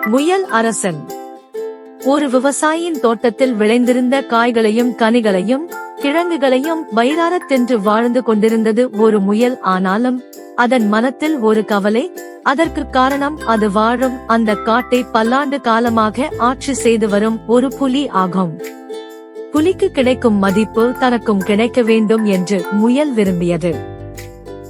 முயல் அரசன். ஒரு விவசாயியின் தோட்டத்தில் விளைந்திருந்த காய்களையும் கனிகளையும் கிழங்குகளையும் வயிறாரத் தின்று வாழ்ந்து கொண்டிருந்தது ஒரு முயல். ஆனாலும் அதன் மனத்தில் ஒரு கவலை. அதற்கு காரணம் அது வாழும் அந்த காட்டை பல்லாண்டு காலமாக ஆட்சி செய்து வரும் ஒரு புலி ஆகும். புலிக்கு கிடைக்கும் மதிப்பு தனக்கும் கிடைக்க வேண்டும் என்று முயல் விரும்பியது.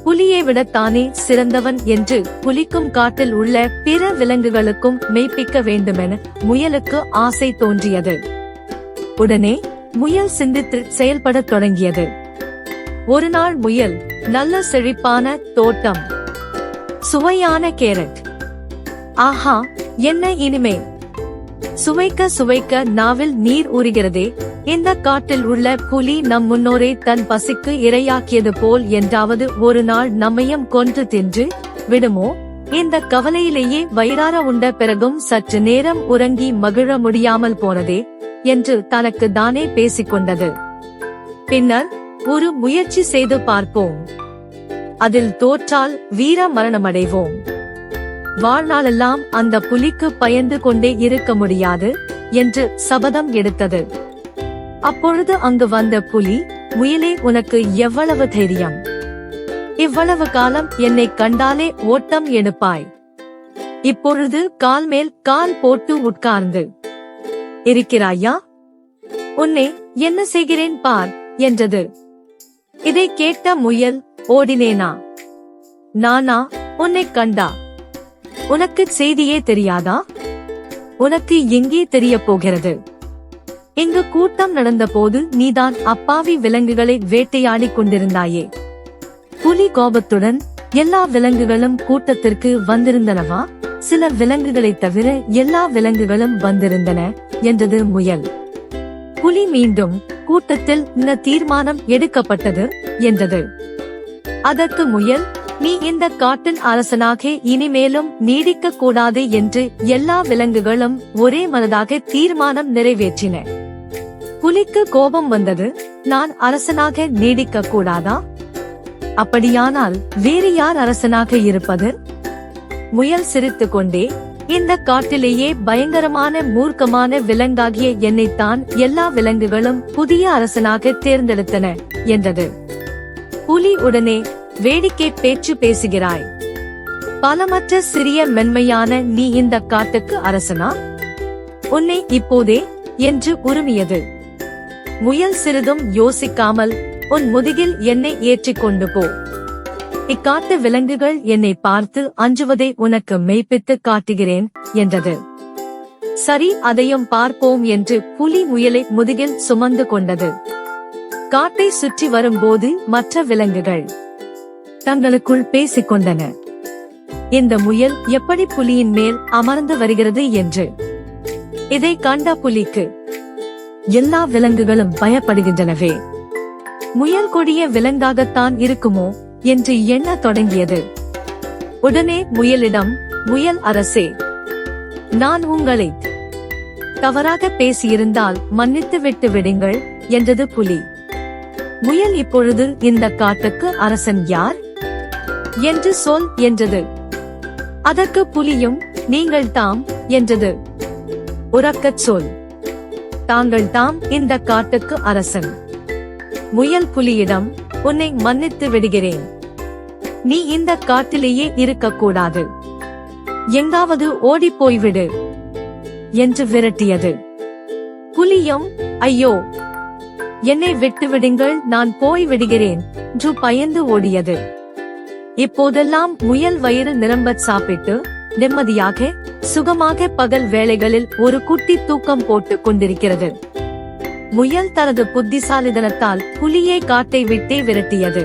புலியை விட தானே சிறந்தவன் என்று புலிக்கும் காட்டில் உள்ள பிற விலங்குகளுக்கும் மெய்ப்பிக்க வேண்டுமென முயலுக்கு ஆசை தோன்றியது. உடனே முயல் சிந்தித்து செயல்படத் தொடங்கியது. ஒரு நாள் முயல் நல்ல செழிப்பான தோட்டம், சுவையான கேரட், ஆஹா என்ன இனிமே, சுவைக்க சுவைக்க நாவில் நீர் ஊறுகிறதே, இந்த காட்டில் உள்ள புலி நம் முன்னோரை தன் பசிக்கு இரையாக்கியது போல் என்றாவது ஒரு நாள் நம்மையும் கொன்று தின்று விடுமோ, இந்த கவலையிலேயே வயிறார உண்ட பிறகும் சற்று நேரம் உறங்கி மகிழ முடியாமல் போனதே என்று தனக்கு தானே பேசிக்கொண்டது. பின்னர் ஒரு முயற்சி செய்து பார்ப்போம், அதில் தோற்றால் வீர மரணமடைவோம், வாழ்நாளெல்லாம் அந்த புலிக்கு பயந்து கொண்டே இருக்க முடியாது என்று சபதம் எடுத்தது. அப்பொழுது அங்கு வந்த புலி, முயலே உனக்கு எவ்வளவு தைரியம், இவ்வளவு காலம் என்னை கண்டாலே ஓட்டம் எடுப்பாய், இப்பொழுது கால் மேல் கால் போட்டு உட்கார்ந்து இருக்கிறாயா, உன்னை என்ன செய்கிறேன் பார் என்றது. இதை கேட்ட முயல், ஓடினேனா நானா உன்னை கண்டா, உனக்கு செய்தியே தெரியாதா, உனக்கு எங்கே தெரிய போகிறது, இங்கு கூட்டம் நடந்த போது நீதான் அப்பாவி விலங்குகளை வேட்டையாடிக் கொண்டிருந்தாயே. புலி கோபத்துடன், எல்லா விலங்குகளும் கூட்டத்திற்கு வந்திருந்தனவா, சில விலங்குகளை தவிர எல்லா விலங்குகளும் வந்திருந்தன என்றது முயல். புலி மீண்டும், கூட்டத்தில் இந்த தீர்மானம் எடுக்கப்பட்டது என்றது. அதற்கு முயல், நீ இந்த காட்டின் அரசனாக இனிமேலும் நீடிக்க கூடாது என்று எல்லா விலங்குகளும் ஒரே மனதாக தீர்மானம் நிறைவேற்றின. புலிக்கு கோபம் வந்தது, நான் அரசனாக நீடிக்க கூடாதா, அப்படியானால் வேறு யார் அரசனாக இருப்பது? முயல் சிரித்துக் கொண்டே, இந்த காட்டிலேயே பயங்கரமான மூர்க்கமான விலங்காகிய என்னைத்தான் எல்லா விலங்குகளும் புதிய அரசனாக தேர்ந்தெடுத்தன என்றது. புலி உடனே, வேடிக்கை பேச்சு பேசுகிறாய், பலமற்ற சிறிய மென்மையான நீ இந்த காட்டுக்கு அரசனா, உன்னை இப்போதே என்று உருமியது. முயல் சிறிதும் யோசிக்காமல், உன் முதுகில் என்னை ஏற்றிக் கொண்டு போ, இக்காட்டு விலங்குகள் என்னை பார்த்து அஞ்சுவதை உனக்கு மெய்ப்பித்து காட்டுகிறேன் என்றது. சரி, அதையும் பார்ப்போம் என்று புலி முயலை முதுகில் சுமந்து கொண்டது. காட்டை சுற்றி வரும்போது மற்ற விலங்குகள் தங்களுக்குள் பேசிக் கொண்டன, இந்த முயல் எப்படி புலியின் மேல் அமர்ந்து வருகிறது என்று. இதை கண்ட புலிக்கு, எல்லா விலங்குகளும் பயப்படுகின்றனவே, முயல் கொடிய விலங்காகத்தான் இருக்குமோ என்று எண்ணத் தொடங்கியது. உடனே முயலிடம், முயல் அரசே, நான் உங்களை தவறாக பேசியிருந்தால் மன்னித்து விட்டு விடுங்கள் என்றது புலி. முயல், இப்பொழுது இந்த காட்டுக்கு அரசன் யார் என்று சொல் என்றது. அதற்கு புலியும், நீங்கள் தாம் என்றது. உரக்கச் சொல், தாங்கள் தாம் இந்த காட்டுக்கு அரசன். முயல் புலியிடம், உன்னை மன்னித்து விடுகிறேன், நீ இந்த காட்டிலேயே இருக்கக்கூடாது, எங்காவது ஓடிப் போய்விடு என்று விரட்டியது. புலியும், ஐயோ என்னை விட்டுவிடுங்கள், நான் போய் விடுகிறேன் என்று பயந்து ஓடியது. இப்போதெல்லாம் முயல் வயிறு நிரம்பச் சாப்பிட்டு நிம்மதியாக சுகமாக பகல் வேளைகளில் ஒரு குட்டி தூக்கம் போட்டுக் கொண்டிருக்கிறது. முயல் தனது புத்திசாலித்தனத்தால் புலியை காட்டை விட்டே விரட்டியது.